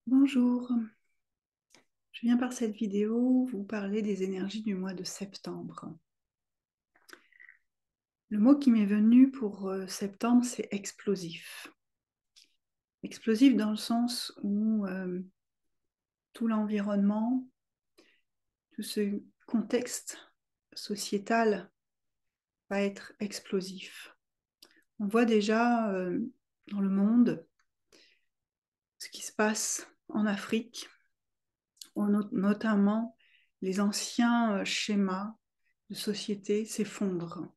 Bonjour, je viens par cette vidéo vous parler des énergies du mois de septembre. Le mot qui m'est venu pour septembre, c'est explosif. Explosif dans le sens où tout l'environnement, tout ce contexte sociétal va être explosif. On voit déjà dans le monde ce qui se passe en Afrique, où notamment les anciens schémas de société s'effondrent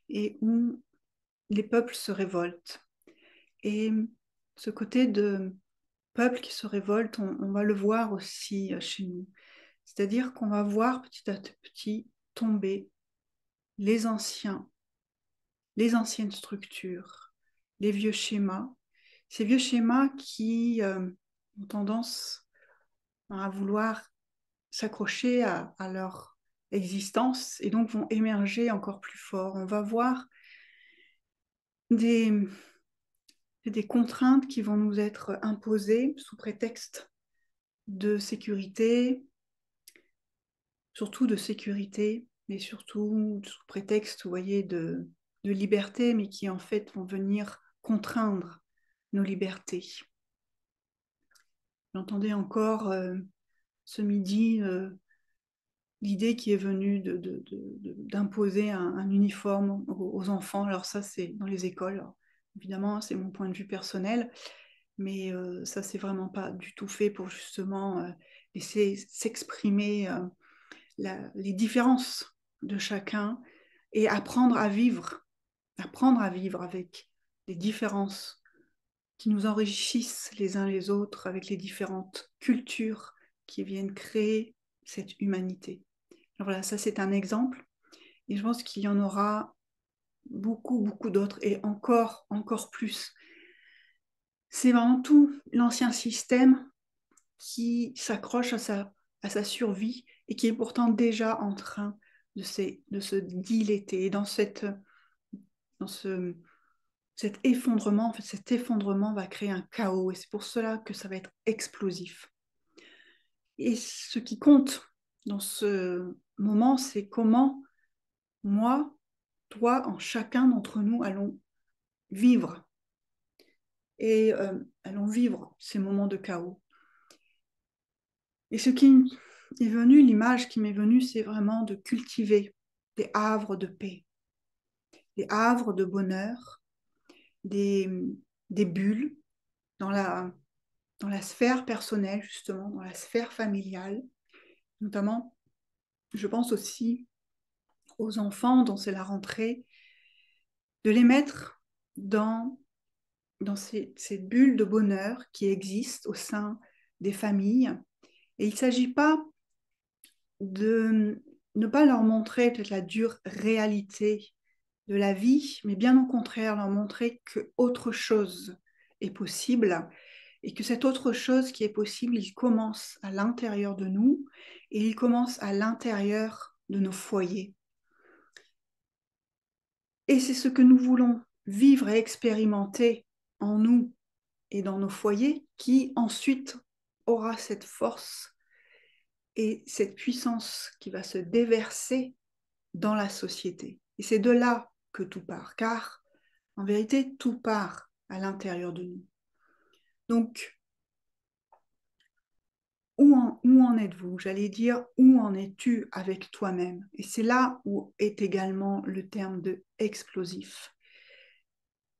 et où les peuples se révoltent. Et ce côté de peuple qui se révolte, on va le voir aussi chez nous. C'est-à-dire qu'on va voir petit à petit tomber les anciens, les anciennes structures, les vieux schémas, ces vieux schémas qui ont tendance à vouloir s'accrocher à leur existence et donc vont émerger encore plus fort. On va voir des, des contraintes qui vont nous être imposées sous prétexte de sécurité, surtout de sécurité, mais surtout sous prétexte, vous voyez, de liberté, mais qui en fait vont venir contraindre nos libertés. J'entendais encore ce midi l'idée qui est venue d'imposer un uniforme aux enfants. Alors ça, c'est dans les écoles. Alors, évidemment, c'est mon point de vue personnel, mais ça, c'est vraiment pas du tout fait pour justement laisser s'exprimer les différences de chacun et apprendre à vivre avec les différences qui nous enrichissent les uns les autres, avec les différentes cultures qui viennent créer cette humanité. Alors voilà, ça c'est un exemple, et je pense qu'il y en aura beaucoup, beaucoup d'autres, et encore, encore plus. C'est vraiment tout l'ancien système qui s'accroche à sa survie et qui est pourtant déjà en train de se dilater. Et dans cet effondrement, en fait, cet effondrement va créer un chaos et c'est pour cela que ça va être explosif. Et ce qui compte dans ce moment, c'est comment moi, toi, en chacun d'entre nous, allons vivre et allons vivre ces moments de chaos. Et ce qui est venu, l'image qui m'est venue, c'est vraiment de cultiver des havres de paix, des havres de bonheur, des, des bulles dans dans la sphère personnelle, justement, dans la sphère familiale. Notamment, je pense aussi aux enfants dont c'est la rentrée, de les mettre dans, dans ces bulles de bonheur qui existent au sein des familles. Et il ne s'agit pas de ne pas leur montrer peut-être la dure réalité de la vie, mais bien au contraire, leur montrer que autre chose est possible et que cette autre chose qui est possible, il commence à l'intérieur de nous et il commence à l'intérieur de nos foyers. Et c'est ce que nous voulons vivre et expérimenter en nous et dans nos foyers qui ensuite aura cette force et cette puissance qui va se déverser dans la société. Et c'est de là que tout part, car en vérité, tout part à l'intérieur de nous. Donc, où en êtes-vous? J'allais dire, où en es-tu avec toi-même? Et c'est là où est également le terme de explosif.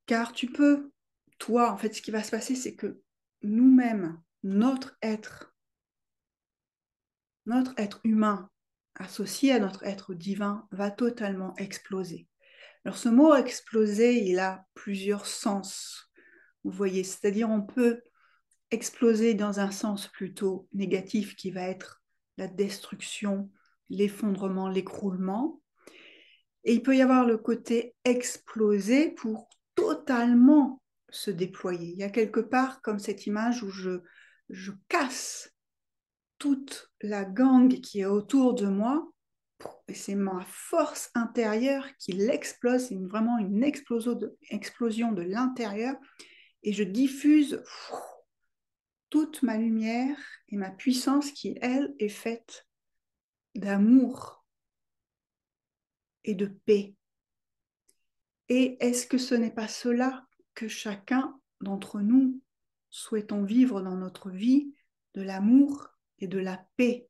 Car tu peux, toi, en fait, ce qui va se passer, c'est que nous-mêmes, notre être humain associé à notre être divin va totalement exploser. Alors ce mot exploser, il a plusieurs sens. Vous voyez, c'est-à-dire on peut exploser dans un sens plutôt négatif qui va être la destruction, l'effondrement, l'écroulement. Et il peut y avoir le côté exploser pour totalement se déployer. Il y a quelque part comme cette image où je casse toute la gangue qui est autour de moi et c'est ma force intérieure qui l'explose, c'est vraiment une explosion de l'intérieur et je diffuse toute ma lumière et ma puissance qui, elle, est faite d'amour et de paix. Et est-ce que ce n'est pas cela que chacun d'entre nous souhaitons vivre dans notre vie, de l'amour et de la paix,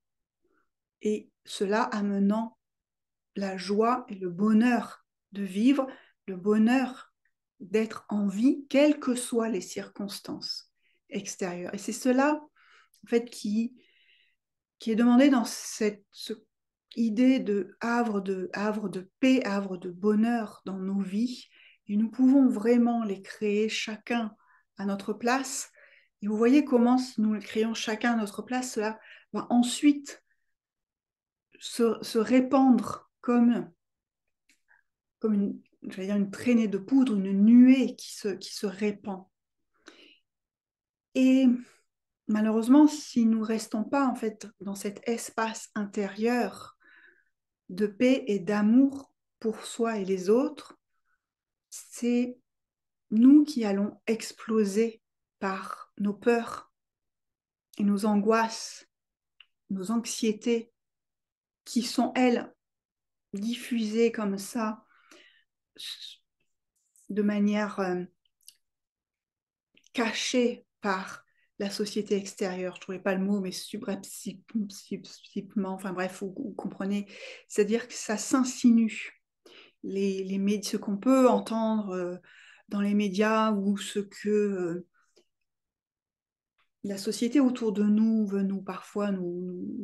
et cela amenant la joie et le bonheur de vivre, le bonheur d'être en vie, quelles que soient les circonstances extérieures. Et c'est cela, en fait, qui est demandé dans cette idée de havre de paix, havre de bonheur dans nos vies. Et nous pouvons vraiment les créer chacun à notre place. Et vous voyez comment, si nous les créons chacun à notre place, cela va ensuite se répandre comme une traînée de poudre, une nuée qui se répand. Et malheureusement, si nous ne restons pas en fait dans cet espace intérieur de paix et d'amour pour soi et les autres, c'est nous qui allons exploser par nos peurs et nos angoisses, nos anxiétés, qui sont, elles, diffusées comme ça, de manière cachée par la société extérieure. Je ne trouvais pas le mot, mais subrepticement, enfin bref, vous comprenez. C'est-à-dire que ça s'insinue. Ce qu'on peut entendre dans les médias ou ce que la société autour de nous veut parfois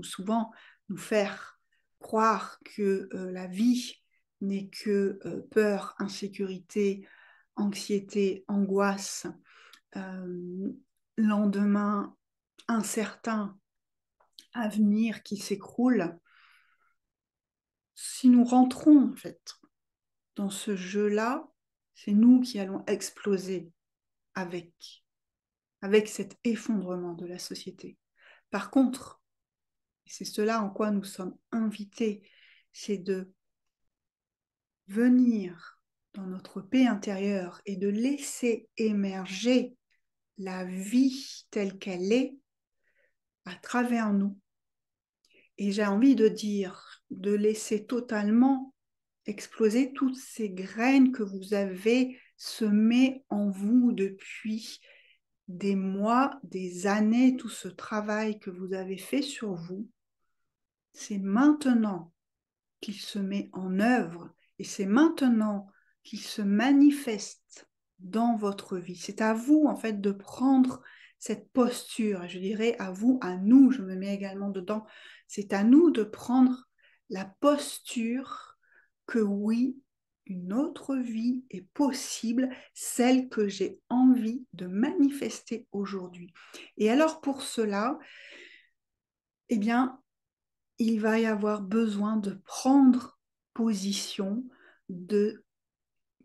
souvent nous faire croire que la vie n'est que peur, insécurité, anxiété, angoisse, lendemain incertain, avenir qui s'écroule. Si nous rentrons en fait dans ce jeu-là, c'est nous qui allons exploser avec cet effondrement de la société. Par contre, c'est cela en quoi nous sommes invités, c'est de venir dans notre paix intérieure et de laisser émerger la vie telle qu'elle est à travers nous. Et j'ai envie de dire, de laisser totalement exploser toutes ces graines que vous avez semées en vous depuis des mois, des années, tout ce travail que vous avez fait sur vous. C'est maintenant qu'il se met en œuvre et c'est maintenant qu'il se manifeste dans votre vie. C'est à vous, en fait, de prendre cette posture. Je dirais à vous, à nous, je me mets également dedans. C'est à nous de prendre la posture que oui, une autre vie est possible, celle que j'ai envie de manifester aujourd'hui. Et alors pour cela, eh bien, il va y avoir besoin de prendre position, de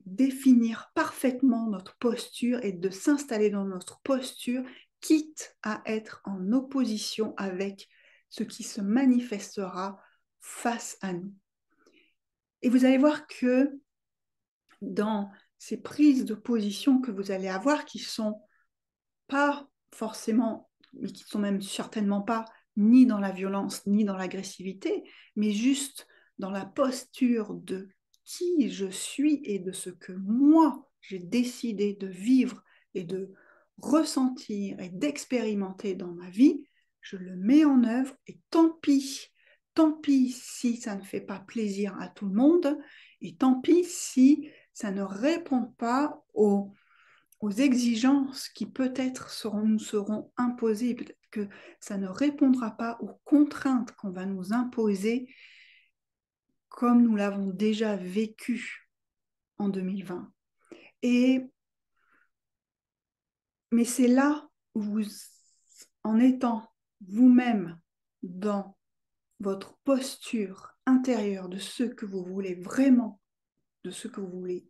définir parfaitement notre posture et de s'installer dans notre posture, quitte à être en opposition avec ce qui se manifestera face à nous. Et vous allez voir que dans ces prises de position que vous allez avoir, qui sont pas forcément, mais qui sont même certainement pas ni dans la violence, ni dans l'agressivité, mais juste dans la posture de qui je suis et de ce que moi, j'ai décidé de vivre et de ressentir et d'expérimenter dans ma vie, je le mets en œuvre et tant pis si ça ne fait pas plaisir à tout le monde et tant pis si ça ne répond pas aux exigences qui peut-être nous seront imposées, peut-être que ça ne répondra pas aux contraintes qu'on va nous imposer comme nous l'avons déjà vécu en 2020. Mais c'est là où vous, en étant vous-même dans votre posture intérieure de ce que vous voulez vraiment, de ce que vous voulez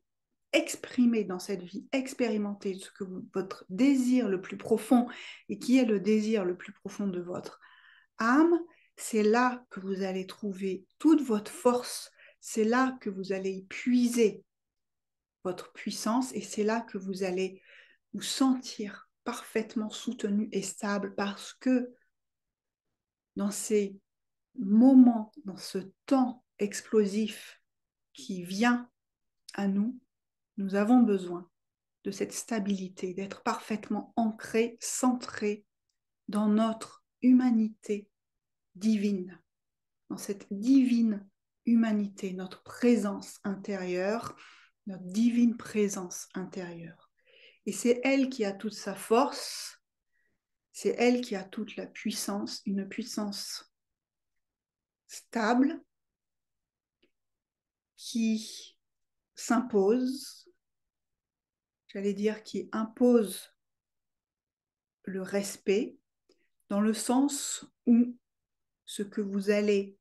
exprimer dans cette vie, expérimenter ce que votre désir le plus profond et qui est le désir le plus profond de votre âme, c'est là que vous allez trouver toute votre force, c'est là que vous allez puiser votre puissance et c'est là que vous allez vous sentir parfaitement soutenu et stable parce que dans ces moments, dans ce temps explosif qui vient à nous, nous avons besoin de cette stabilité, d'être parfaitement ancré, centré dans notre humanité divine, dans cette divine humanité, notre présence intérieure, notre divine présence intérieure. Et c'est elle qui a toute sa force, c'est elle qui a toute la puissance, une puissance stable qui s'impose, j'allais dire qui impose le respect, dans le sens où ce que vous allez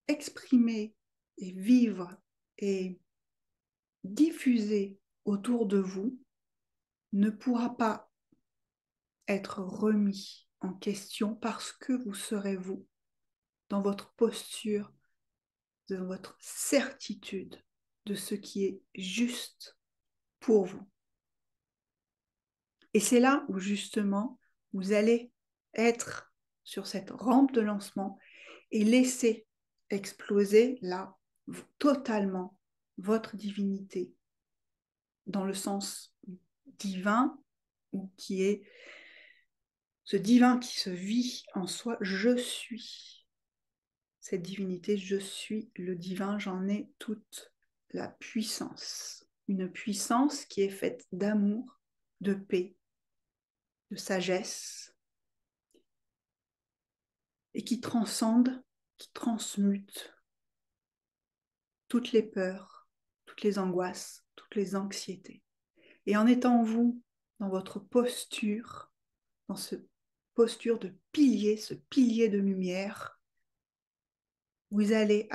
exprimer et vivre et diffuser autour de vous ne pourra pas être remis en question parce que vous serez vous, dans votre posture, dans votre certitude de ce qui est juste pour vous. Et c'est là où justement vous allez être sur cette rampe de lancement et laisser exploser là totalement votre divinité dans le sens divin ou qui est ce divin qui se vit en soi. Je suis cette divinité, je suis le divin, j'en ai toute la puissance, une puissance qui est faite d'amour, de paix, de sagesse et qui transcende, qui transmute toutes les peurs, toutes les angoisses, toutes les anxiétés. Et en étant vous dans votre posture, dans ce posture de pilier, ce pilier de lumière, vous allez,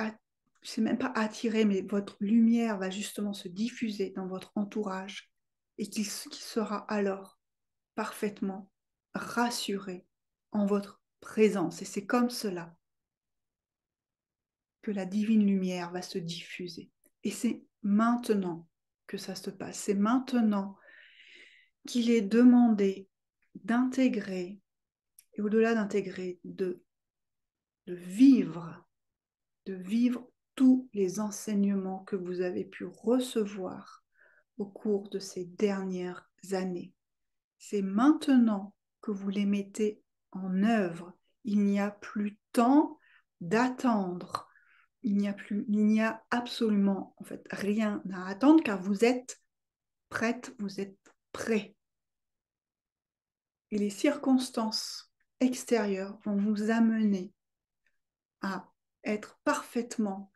c'est même pas attirer, mais votre lumière va justement se diffuser dans votre entourage et qui sera alors parfaitement rassuré en votre présence. Et c'est comme cela que la divine lumière va se diffuser. Et c'est maintenant que ça se passe. C'est maintenant qu'il est demandé d'intégrer, et au-delà d'intégrer, de vivre tous les enseignements que vous avez pu recevoir au cours de ces dernières années. C'est maintenant que vous les mettez en œuvre. Il n'y a plus temps d'attendre. Il n'y a absolument en fait rien à attendre car vous êtes prête, vous êtes prêt. Et les circonstances extérieures vont vous amener à être parfaitement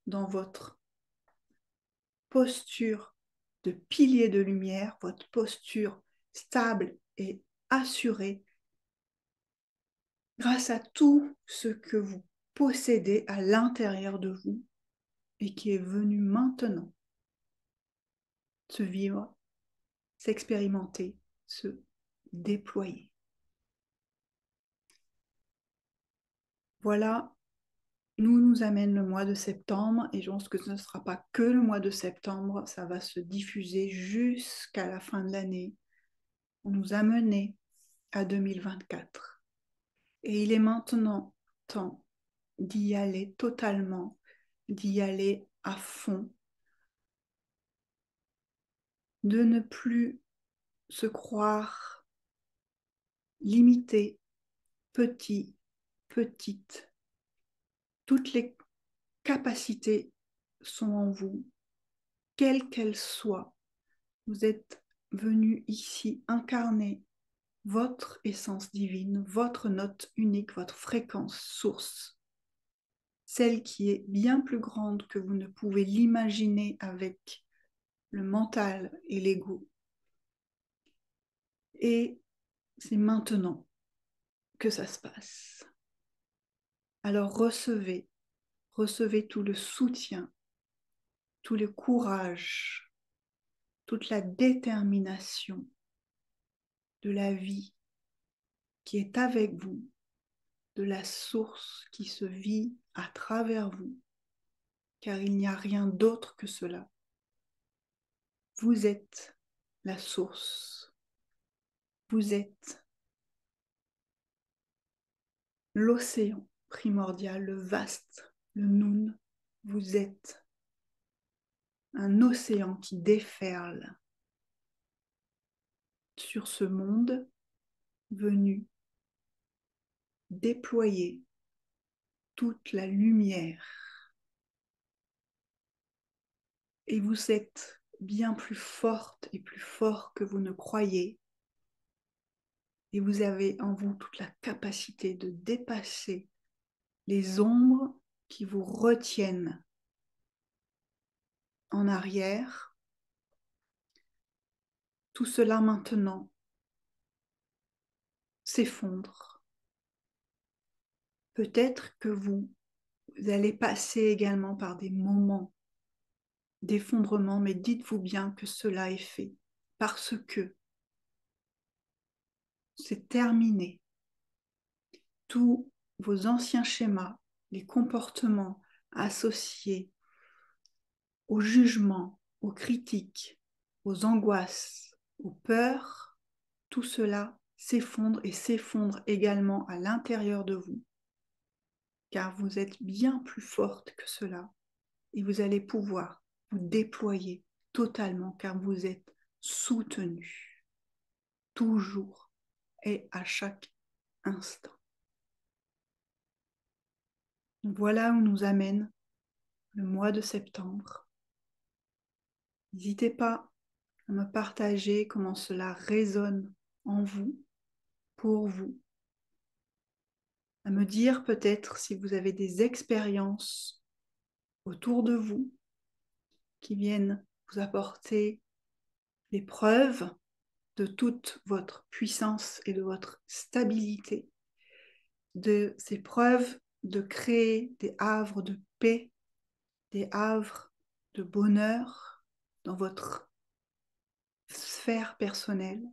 dans votre posture de pilier de lumière, votre posture stable et assurée grâce à tout ce que vous possédez à l'intérieur de vous et qui est venu maintenant se vivre, s'expérimenter, se déployer. Voilà, nous amène le mois de septembre et je pense que ce ne sera pas que le mois de septembre, ça va se diffuser jusqu'à la fin de l'année. On nous a menés à 2024 et il est maintenant temps d'y aller totalement, d'y aller à fond, de ne plus se croire limité, petit, petite. Toutes les capacités sont en vous, quelles qu'elles soient. Vous êtes venu ici incarner votre essence divine, votre note unique, votre fréquence source, celle qui est bien plus grande que vous ne pouvez l'imaginer avec le mental et l'ego. Et c'est maintenant que ça se passe. Alors recevez tout le soutien, tout le courage, toute la détermination de la vie qui est avec vous, de la source qui se vit à travers vous, car il n'y a rien d'autre que cela. Vous êtes la source. Vous êtes l'océan primordial, le vaste, le Noun. Vous êtes un océan qui déferle sur ce monde venu déployer toute la lumière. Et vous êtes bien plus forte et plus fort que vous ne croyez. Et vous avez en vous toute la capacité de dépasser les ombres qui vous retiennent en arrière. Tout cela maintenant s'effondre. Peut-être que vous allez passer également par des moments d'effondrement, mais dites-vous bien que cela est fait parce que c'est terminé. Tous vos anciens schémas, les comportements associés au jugement, aux critiques, aux angoisses, aux peurs, tout cela s'effondre et s'effondre également à l'intérieur de vous, car vous êtes bien plus forte que cela et vous allez pouvoir vous déployer totalement, car vous êtes soutenu, toujours et à chaque instant. Voilà où nous amène le mois de septembre. N'hésitez pas à me partager comment cela résonne en vous, pour vous, à me dire peut-être si vous avez des expériences autour de vous qui viennent vous apporter les preuves de toute votre puissance et de votre stabilité, de ces preuves de créer des havres de paix, des havres de bonheur dans votre sphère personnelle.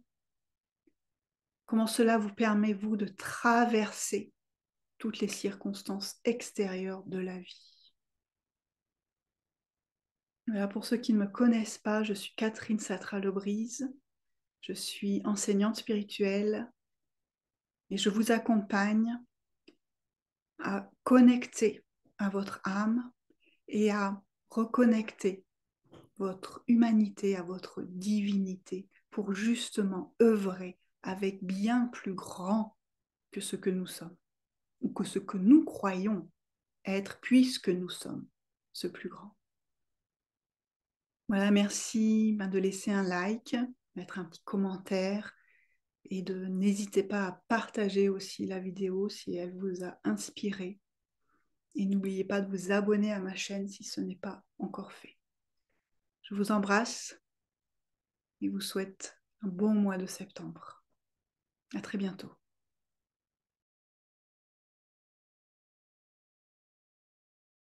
Comment cela vous permet, vous, de traverser toutes les circonstances extérieures de la vie. Voilà, pour ceux qui ne me connaissent pas, je suis Catherine Satra-Lebrise. Je suis enseignante spirituelle et je vous accompagne à connecter à votre âme et à reconnecter votre humanité à votre divinité pour justement œuvrer avec bien plus grand que ce que nous sommes ou que ce que nous croyons être puisque nous sommes ce plus grand. Voilà, merci de laisser un like, mettre un petit commentaire et de n'hésitez pas à partager aussi la vidéo si elle vous a inspiré. Et n'oubliez pas de vous abonner à ma chaîne si ce n'est pas encore fait. Je vous embrasse et vous souhaite un bon mois de septembre. À très bientôt.